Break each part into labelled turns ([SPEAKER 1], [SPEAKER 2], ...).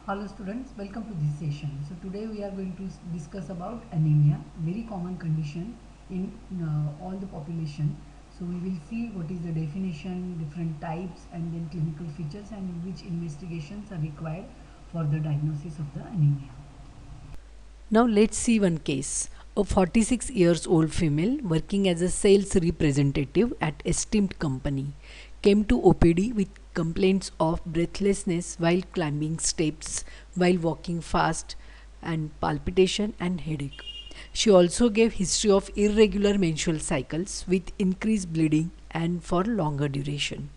[SPEAKER 1] Hello students, welcome to this session. So today we are going to discuss about anemia, very common condition in all the population. So we will see what is the definition, different types and then clinical features and which investigations are required for the diagnosis of the anemia.
[SPEAKER 2] Now let's see one case. A 46 years old female working as a sales representative at esteemed company came to OPD with complaints of breathlessness while climbing steps, while walking fast, and palpitation and headache. She also gave history of irregular menstrual cycles with increased bleeding and for longer duration.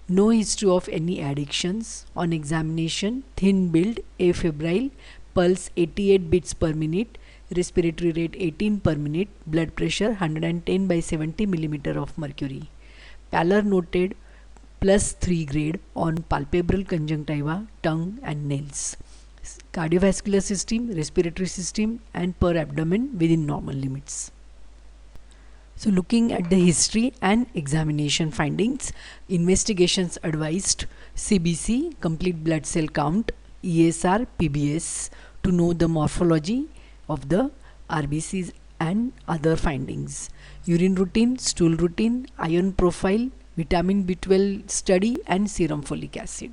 [SPEAKER 2] No history of any addictions. On examination, thin build, afebrile, pulse 88 beats per minute, respiratory rate 18 per minute, blood pressure 110 by 70 millimeter of mercury. Pallor noted +3 grade on palpebral conjunctiva, tongue and nails. Cardiovascular system, respiratory system and per abdomen within normal limits. So looking at the history and examination findings, investigations advised CBC, complete blood cell count, ESR, PBS to know the morphology of the RBCs and other findings. Urine routine, stool routine, iron profile, vitamin B12 study and serum folic acid.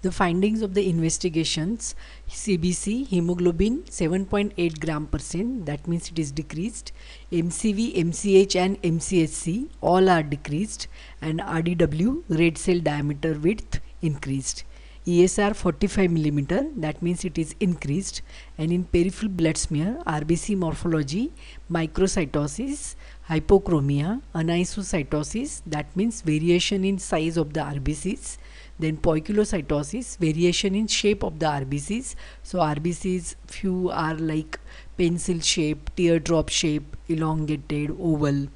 [SPEAKER 2] The findings of the investigations: CBC hemoglobin 7.8 gram %, that means it is decreased. MCV, MCH and MCHC all are decreased, and RDW red cell diameter width increased. ESR 45 millimeter, that means it is increased, and in peripheral blood smear RBC morphology, microcytosis, hypochromia, anisocytosis, that means variation in size of the RBCs, then poikilocytosis, variation in shape of the RBCs. So RBCs, few are like pencil shape, teardrop shape, elongated, oval.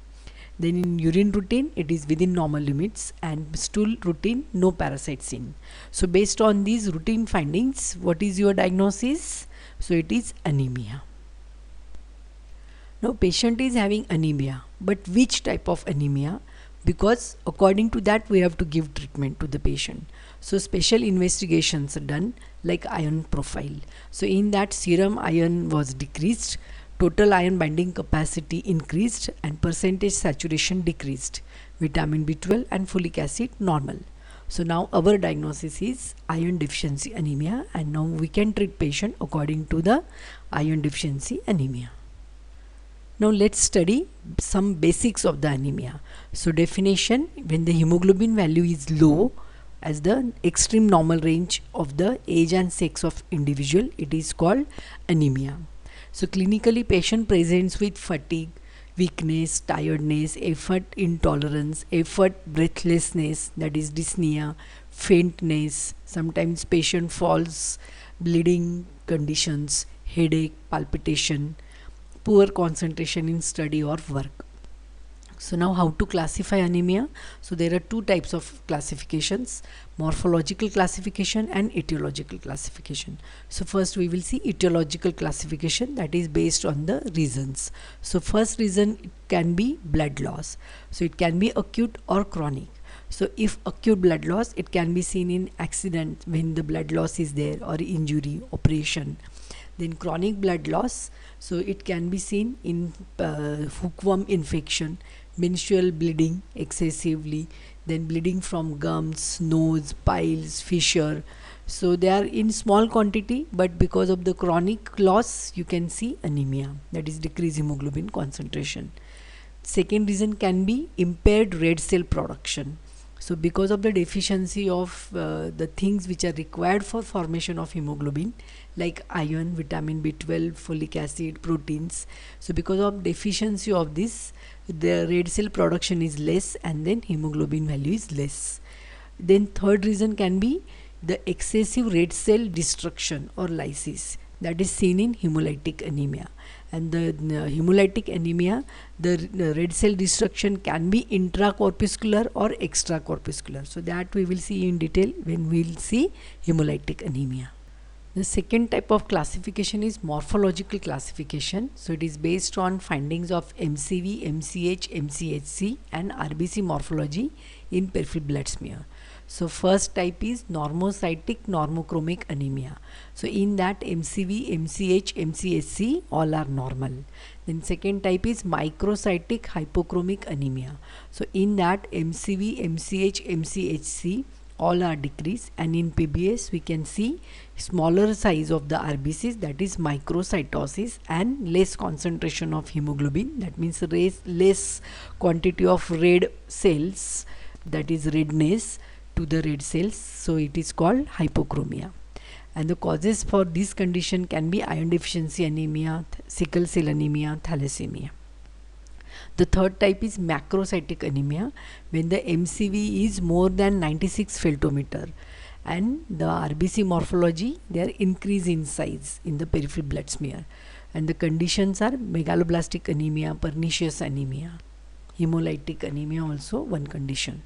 [SPEAKER 2] Then in urine routine, it is within normal limits, and stool routine, no parasites seen. So based on these routine findings, what is your diagnosis? So it is anemia. Now patient is having anemia, but which type of anemia? Because according to that we have to give treatment to the patient. So special investigations are done like iron profile. So in that serum iron was decreased, total iron binding capacity increased and percentage saturation decreased. Vitamin B12 and folic acid normal. So now our diagnosis is iron deficiency anemia, and now we can treat patient according to the iron deficiency anemia. Now let's study some basics of the anemia. So definition: when the hemoglobin value is low as the extreme normal range of the age and sex of individual, it is called anemia. So clinically patient presents with fatigue, weakness, tiredness, effort intolerance, effort breathlessness, that is dyspnea, faintness, sometimes patient falls, bleeding conditions, headache, palpitation, poor concentration in study or work. So now how to classify anemia? So there are two types of classifications: morphological classification and etiological classification. So first we will see etiological classification, that is based on the reasons. So first reason, it can be blood loss. So it can be acute or chronic. So if acute blood loss, it can be seen in accident when the blood loss is there, or injury, operation. Then chronic blood loss, so it can be seen in hookworm infection, menstrual bleeding excessively, then bleeding from gums, nose, piles, fissure. So they are in small quantity, but because of the chronic loss you can see anemia, that is decreased hemoglobin concentration. Second reason can be impaired red cell production. So because of the deficiency of the things which are required for formation of hemoglobin, like iron, vitamin B12, folic acid, proteins, so because of deficiency of this, the red cell production is less and then hemoglobin value is less. Then third reason can be the excessive red cell destruction or lysis, that is seen in hemolytic anemia. And the hemolytic anemia, the red cell destruction can be intracorpuscular or extracorpuscular. So that we will see in detail when we will see hemolytic anemia. The second type of classification is morphological classification. So it is based on findings of MCV, MCH, MCHC and RBC morphology in peripheral blood smear. So first type is normocytic normochromic anemia. So in that MCV, MCH, MCHC all are normal. Then second type is microcytic hypochromic anemia. So in that MCV, MCH, MCHC all are decreased, and in PBS we can see smaller size of the RBCs, that is microcytosis, and less concentration of hemoglobin, that means less quantity of red cells, that is redness to the red cells, so it is called hypochromia. And the causes for this condition can be iron deficiency anemia, sickle cell anemia, thalassemia. The third type is macrocytic anemia, when the MCV is more than 96 femtometer and the RBC morphology, they are increase in size in the peripheral blood smear. And the conditions are megaloblastic anemia, pernicious anemia, hemolytic anemia also one condition.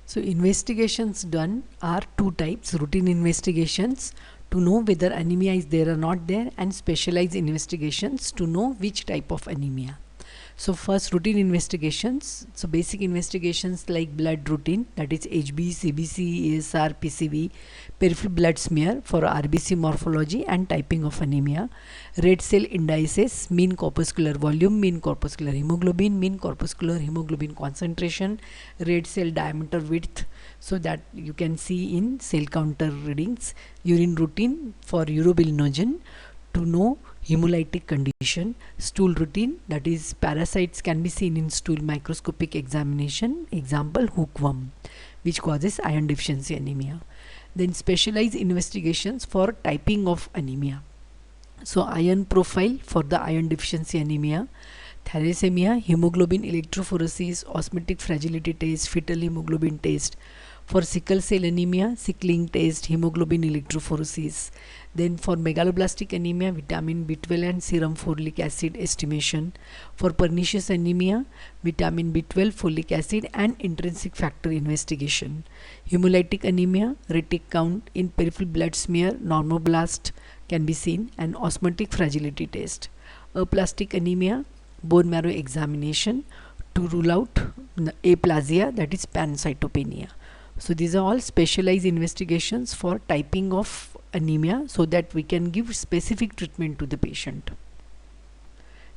[SPEAKER 2] So investigations done are two types: routine investigations to know whether anemia is there or not there, and specialized investigations to know which type of anemia. So first, routine investigations. So basic investigations like blood routine, that is HB, CBC, ESR, PCV, peripheral blood smear for RBC morphology and typing of anemia, red cell indices, mean corpuscular volume, mean corpuscular hemoglobin, mean corpuscular hemoglobin concentration, red cell diameter width, so that you can see in cell counter readings, urine routine for urobilinogen to know hemolytic condition, stool routine, that is parasites can be seen in stool microscopic examination, example hookworm, which causes iron deficiency anemia. Then specialized investigations for typing of anemia. So iron profile for the iron deficiency anemia, thalassemia, hemoglobin electrophoresis, osmotic fragility test, fetal hemoglobin test. For sickle cell anemia, sickling test, hemoglobin electrophoresis. Then for megaloblastic anemia, vitamin B12 and serum folic acid estimation. For pernicious anemia, vitamin B12, folic acid and intrinsic factor investigation. Hemolytic anemia, retic count in peripheral blood smear, normoblast can be seen, and osmotic fragility test. Aplastic anemia, bone marrow examination to rule out aplasia, that is pancytopenia. So these are all specialized investigations for typing of anemia, so that we can give specific treatment to the patient.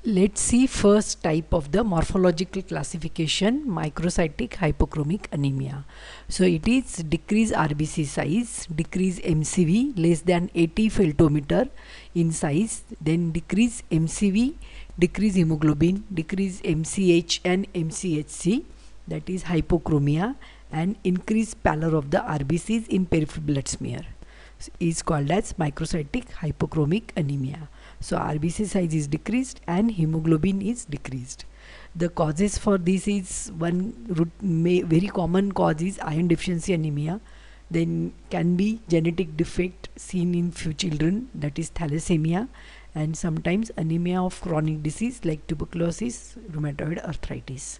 [SPEAKER 2] Let's see first type of the morphological classification, microcytic hypochromic anemia. So it is decrease RBC size, decrease MCV less than 80 femtometer in size, then decrease MCV, decrease hemoglobin, decrease MCH and MCHC, that is hypochromia, and increase pallor of the RBCs in peripheral blood smear is called as microcytic hypochromic anemia. So RBC size is decreased and hemoglobin is decreased. The causes for this is very common cause is iron deficiency anemia. Then can be genetic defect seen in few children, that is thalassemia, and sometimes anemia of chronic disease like tuberculosis, rheumatoid arthritis.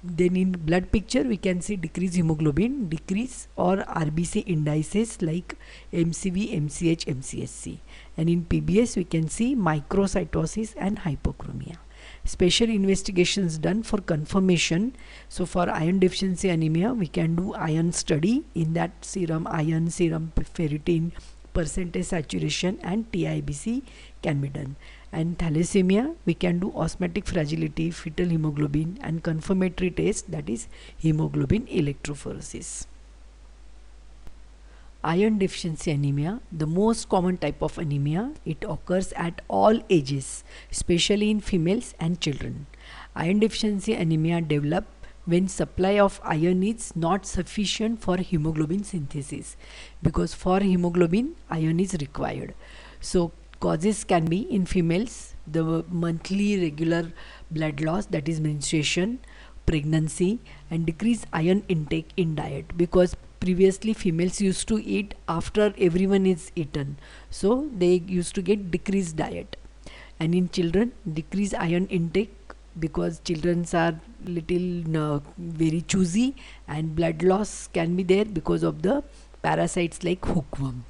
[SPEAKER 2] Then in blood picture we can see decrease hemoglobin, decrease or RBC indices like MCV, MCH, MCSC, and in PBS we can see microcytosis and hypochromia. Special investigations done for confirmation. So for iron deficiency anemia we can do iron study, in that serum iron, serum ferritin, percentage saturation and TIBC can be done. And thalassemia we can do osmotic fragility, fetal hemoglobin and confirmatory test, that is hemoglobin electrophoresis. Iron deficiency anemia, the most common type of anemia, it occurs at all ages, especially in females and children. Iron deficiency anemia develop when supply of iron is not sufficient for hemoglobin synthesis, because for hemoglobin iron is required. So causes can be in females, the monthly regular blood loss, that is menstruation, pregnancy, and decreased iron intake in diet, because previously females used to eat after everyone is eaten, so they used to get decreased diet. And in children, decreased iron intake, because children are little very choosy, and blood loss can be there because of the parasites like hookworm.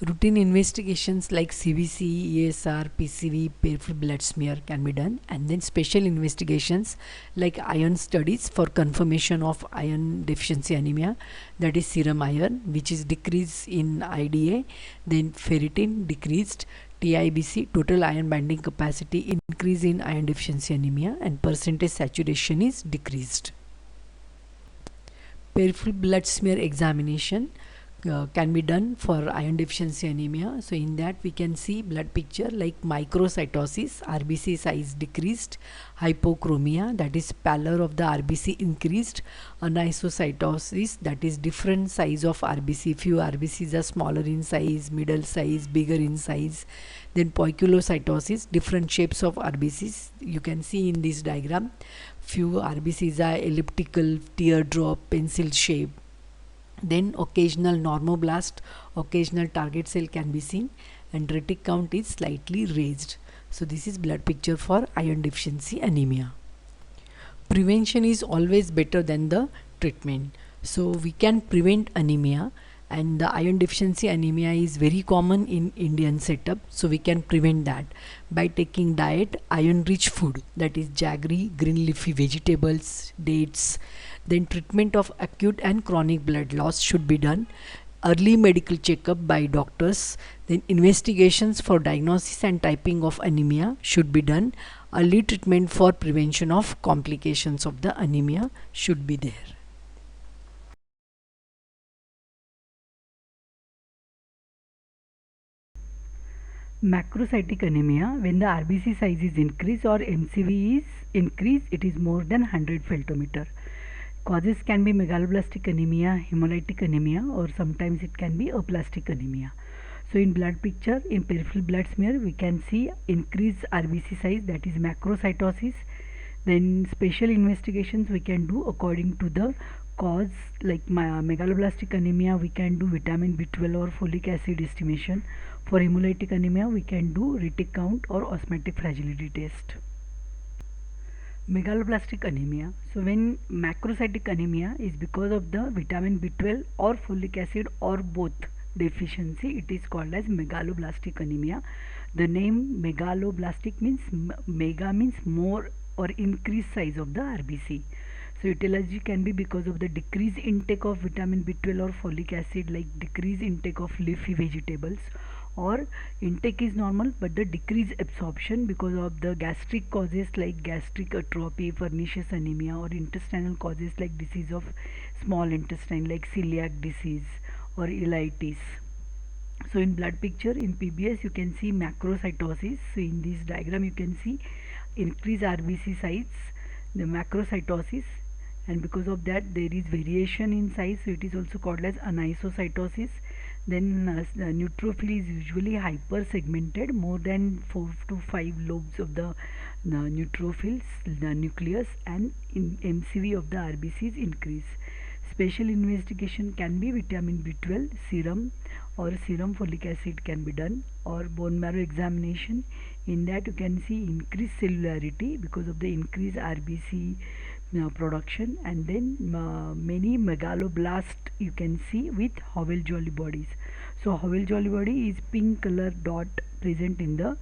[SPEAKER 2] Routine investigations like CBC, ESR, PCV, peripheral blood smear can be done, and then special investigations like iron studies for confirmation of iron deficiency anemia, that is serum iron, which is decreased in IDA, then ferritin decreased, TIBC, total iron binding capacity increase in iron deficiency anemia, and percentage saturation is decreased. Peripheral blood smear examination can be done for iron deficiency anemia. So in that we can see blood picture like microcytosis, RBC size decreased, hypochromia, that is pallor of the RBC increased, anisocytosis, that is different size of RBC, few RBCs are smaller in size, middle size, bigger in size. Then poikilocytosis, different shapes of RBCs you can see in this diagram. Few RBCs are elliptical, teardrop, pencil shape. Then occasional normoblast, occasional target cell can be seen, and retic count is slightly raised. So this is blood picture for iron deficiency anemia. Prevention is always better than the treatment. So we can prevent anemia, and the iron deficiency anemia is very common in Indian setup, so we can prevent that by taking diet iron rich food, that is jaggery, green leafy vegetables, dates. Then treatment of acute and chronic blood loss should be done, early medical checkup by doctors, then investigations for diagnosis and typing of anemia should be done, early treatment for prevention of complications of the anemia should be there.
[SPEAKER 1] Macrocytic anemia, when the RBC size is increased or MCV is increased, it is more than 100 femtometer. Causes can be megaloblastic anemia, hemolytic anemia, or sometimes it can be aplastic anemia. So in blood picture, in peripheral blood smear, we can see increased RBC size, that is macrocytosis. Then special investigations we can do according to the cause, like megaloblastic anemia we can do vitamin B12 or folic acid estimation. For hemolytic anemia we can do retic count or osmotic fragility test. Megaloblastic anemia, so when macrocytic anemia is because of the vitamin B12 or folic acid or both deficiency, it is called as megaloblastic anemia. The name megaloblastic means mega means more or increased size of the RBC. So etiology can be because of the decreased intake of vitamin B12 or folic acid, like decreased intake of leafy vegetables, or intake is normal but the decreased absorption because of the gastric causes like gastric atrophy, pernicious anemia, or intestinal causes like disease of small intestine like celiac disease or ileitis. So in blood picture in PBS you can see macrocytosis. So in this diagram you can see increased RBC size, the macrocytosis, and because of that there is variation in size, so it is also called as anisocytosis. Then the neutrophil is usually hyper segmented, more than 4 to 5 lobes of the neutrophils, the nucleus, and in MCV of the RBCs increase. Special investigation can be vitamin B12 serum or serum folic acid can be done, or bone marrow examination. In that you can see increased cellularity because of the increased RBC production, and then many megaloblast you can see with Howell-Jolly bodies. So Howell-Jolly body is pink color dot present in the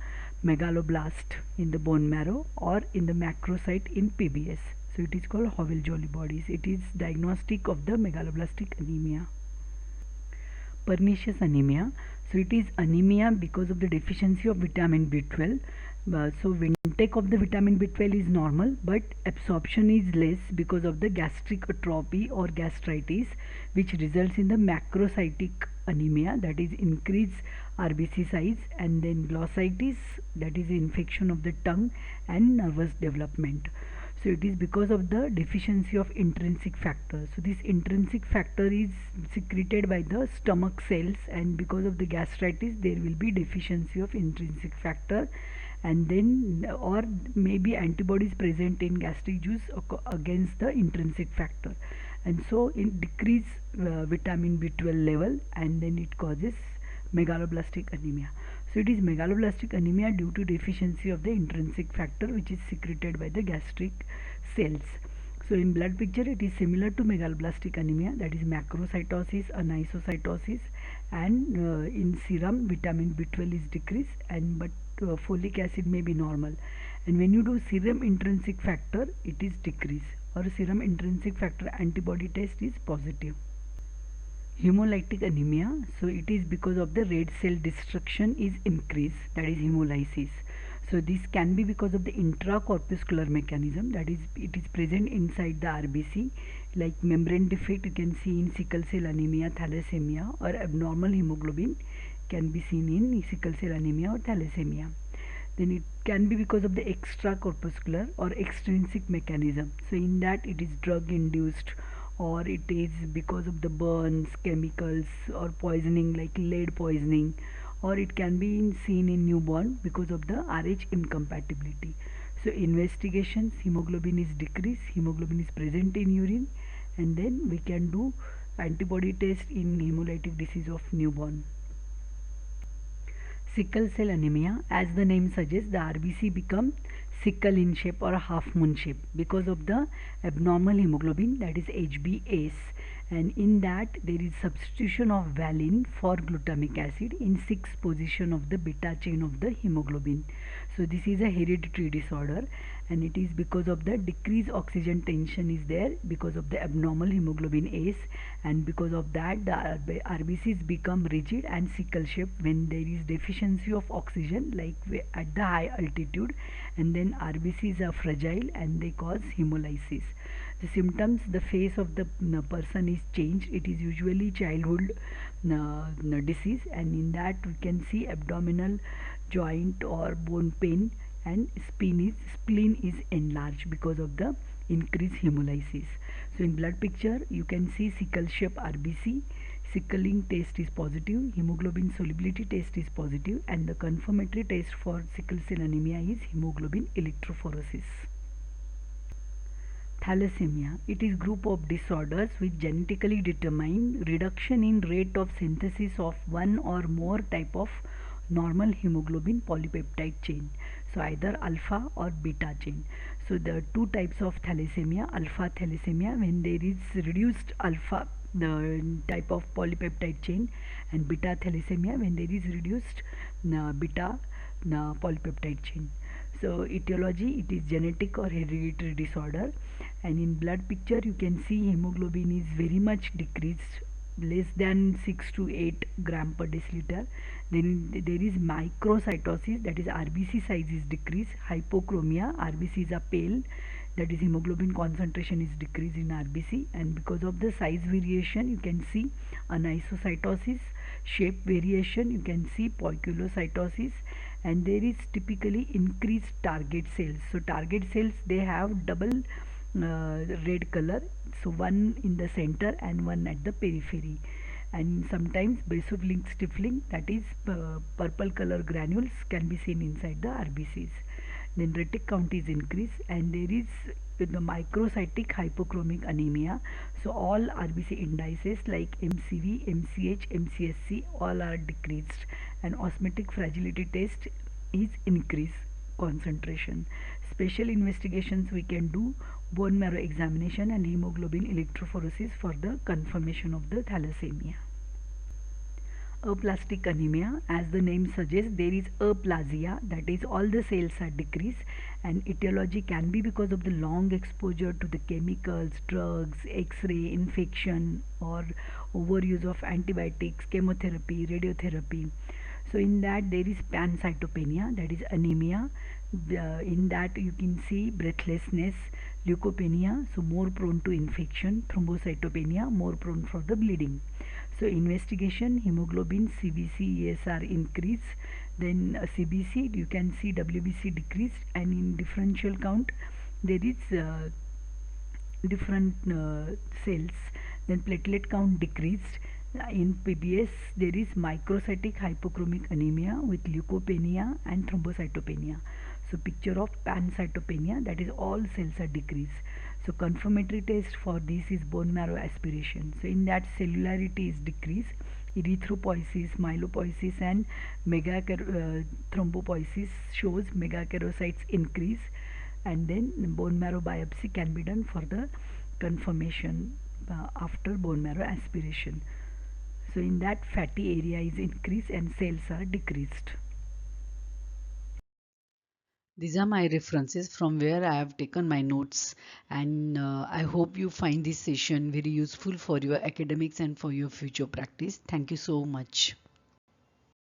[SPEAKER 1] megaloblast in the bone marrow or in the macrocyte in PBS. So it is called Howell-Jolly bodies. It is diagnostic of the megaloblastic anemia. Pernicious anemia, so it is anemia because of the deficiency of vitamin B12. So intake of the vitamin B12 is normal but absorption is less because of the gastric atrophy or gastritis, which results in the macrocytic anemia, that is increased RBC size, and then glossitis, that is infection of the tongue, and nervous development. So it is because of the deficiency of intrinsic factor. So this intrinsic factor is secreted by the stomach cells, and because of the gastritis there will be deficiency of intrinsic factor, and then or maybe antibodies present in gastric juice against the intrinsic factor, and so it decrease vitamin B12 level, and then it causes megaloblastic anemia. So it is megaloblastic anemia due to deficiency of the intrinsic factor which is secreted by the gastric cells. So in blood picture it is similar to megaloblastic anemia, that is macrocytosis, anisocytosis, and in serum vitamin B12 is decreased, and but folic acid may be normal. And when you do serum intrinsic factor, it is decreased, or serum intrinsic factor antibody test is positive. Hemolytic anemia, so it is because of the red cell destruction is increased, that is hemolysis. So this can be because of the intracorpuscular mechanism, that is it is present inside the RBC, like membrane defect you can see in sickle cell anemia, thalassemia, or abnormal hemoglobin can be seen in sickle cell anemia or thalassemia. Then it can be because of the extracorpuscular or extrinsic mechanism, so in that it is drug induced, or it is because of the burns, chemicals, or poisoning like lead poisoning, or it can be seen in newborn because of the Rh incompatibility. So investigations, hemoglobin is decreased, hemoglobin is present in urine, and then we can do antibody test in hemolytic disease of newborn. Sickle cell anemia, as the name suggests, the RBC become sickle in shape or half moon shape because of the abnormal hemoglobin, that is HbS, and in that there is substitution of valine for glutamic acid in 6th position of the beta chain of the hemoglobin. So this is a hereditary disorder, and it is because of the decreased oxygen tension is there because of the abnormal hemoglobin S, and because of that the RBCs become rigid and sickle shape when there is deficiency of oxygen, like at the high altitude, and then RBCs are fragile and they cause hemolysis. The symptoms, the face of the person is changed, it is usually childhood disease, and in that we can see abdominal joint or bone pain, and spleen is enlarged because of the increased hemolysis. So in blood picture you can see sickle shape RBC, sickling test is positive, hemoglobin solubility test is positive, and the confirmatory test for sickle cell anemia is hemoglobin electrophoresis. Thalassemia, it is group of disorders which genetically determine reduction in rate of synthesis of one or more type of normal hemoglobin polypeptide chain, so either alpha or beta chain. So there are two types of thalassemia: alpha thalassemia when there is reduced alpha the type of polypeptide chain, and beta thalassemia when there is reduced beta polypeptide chain. So etiology, it is genetic or hereditary disorder, and in blood picture you can see hemoglobin is very much decreased, less than 6 to 8 gram per deciliter. Then there is microcytosis, that is RBC size is decreased, hypochromia, RBCs are pale, that is hemoglobin concentration is decreased in RBC, and because of the size variation you can see anisocytosis, shape variation you can see poikilocytosis, and there is typically increased target cells. So target cells, they have double red color, so one in the center and one at the periphery, and sometimes basophilic stifling, that is purple color granules can be seen inside the RBCs. Then retic count is increased, and there is the microcytic hypochromic anemia. So all RBC indices like MCV, MCH, MCSC all are decreased, and osmotic fragility test is increased concentration. Special investigations we can do bone marrow examination and hemoglobin electrophoresis for the confirmation of the thalassemia. Aplastic anemia, as the name suggests, there is aplasia, that is all the cells are decreased, and etiology can be because of the long exposure to the chemicals, drugs, x-ray, infection, or overuse of antibiotics, chemotherapy, radiotherapy. So in that there is pancytopenia, that is anemia. In that you can see breathlessness, leukopenia, so more prone to infection, thrombocytopenia, more prone for the bleeding. So investigation, hemoglobin, CBC, ESR increase, then CBC you can see WBC decreased, and in differential count there is different cells, then platelet count decreased. In PBS there is microcytic hypochromic anemia with leukopenia and thrombocytopenia. So picture of pancytopenia, that is all cells are decreased. So confirmatory test for this is bone marrow aspiration. So in that cellularity is decreased, erythropoiesis, myelopoiesis, and thrombopoiesis shows megakaryocytes increase.
[SPEAKER 2] and then bone marrow biopsy can be done for the confirmation after bone marrow aspiration. So in that, fatty area is increased and cells are decreased. These are my references from where I have taken my notes, and I hope you find this session very useful for your academics and for your future practice. Thank you so much.